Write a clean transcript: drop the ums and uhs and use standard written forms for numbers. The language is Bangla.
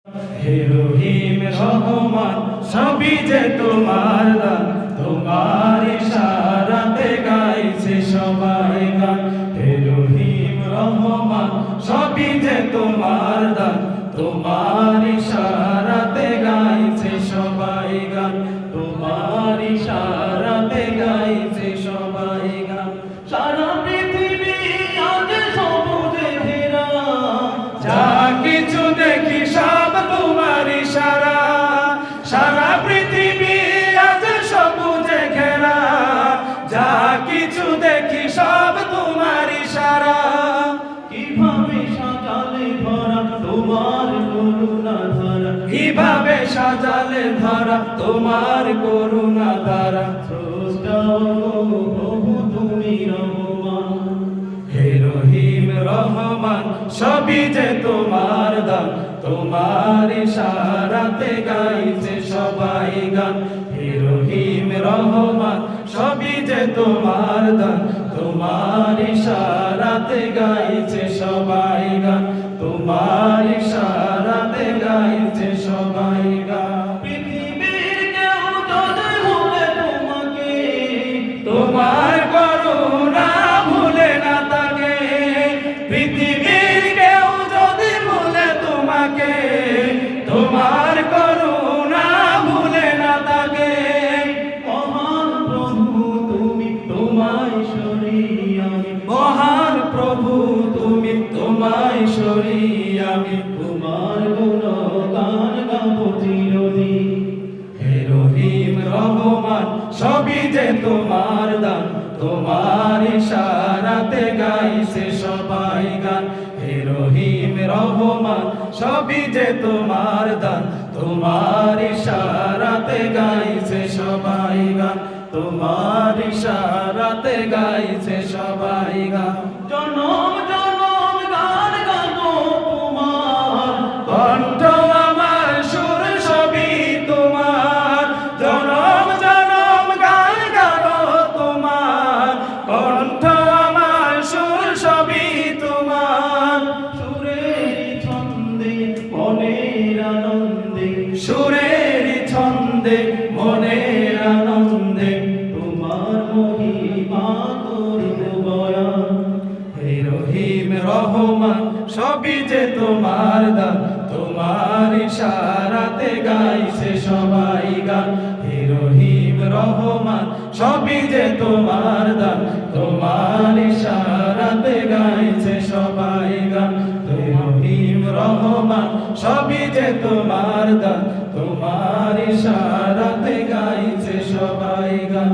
হে রহিম রহমান সবই যে তোমার দান, তোমার ইশারাতে গাইছে সবাই গান। হে রহিম রহমান সবই যে তোমার দান, তোমার ইশারাতে গাইছে সবাই গান, তোমার ইশারাতে গাইছে সবাই গান। সারা পৃথিবী আজ সবুজে ঘেরা, যা কিছু দেখি সব তোমার ইশারা। সারা পৃথিবী আজ সবুজে ঘেরা, যা কিছু দেখি সব তোমার ইশারা। কিভাবে সাজালে ধরা তোমার করুণা ধারা, কিভাবে সাজালে ধরা তোমার করুণা ধারা। স্রষ্টা প্রভু তুমি রহমান, হে রহিম রহমান সবই যে তোমার দান, তোমার ইশারাতে গাইছে সবাই গান। হে রহিম রহমান সবই যে তোমার দান, তোমার ইশারাতে গাইছে সবাই গান, তোমার ইশারাতে গাইছে সবাই গান। পৃথিবীর কেউ যদি ভুলে তোমাকে, তোমার করুণা ভুলে না তাকে। পৃথিবীর কেউ যদি ভুলে তোমাকে, তোমার করুণা ভুলে না তাকে। মহান প্রভু তুমি তোমায় সরি আমি, মহান প্রভু তুমি তোমায় সরি আমি। তোমার গুণগান গাবো চিরদিন। হে রহিম রহমান সবই যে তোমার দান, তোমার ইশারাতে গাইছে সবাই গান। হে রহিম রহমান সবই যে তোমার দান, তোমার ইশারাতে গাইছে সবাই গান, তোমার ইশারাতে গাইছে সবাই গান। জনম জনম গান গাবো তোমার, কণ্ঠ আমার সুর সবই তোমার। জনম জনম গান গাবো তোমার, কণ্ঠ আমার সুর সবই তোমার। সুরের ছন্দে মনের আনন্দে, সুরের ছন্দে মনের আনন্দে, তোমার মহিমা করব বয়ান। হে রহিম রহমান সবই যে তোমার দান, তোমার ইশারাতে গাইছে সবাই গান। হে রহিম রহমান সবই যে তোমার দান, তোমার ইশারাতে গাইছে সবাই গান। হে রহিম রহমান সবই যে তোমার দান, তোমার ইশারাতে গাইছে সবাই গান।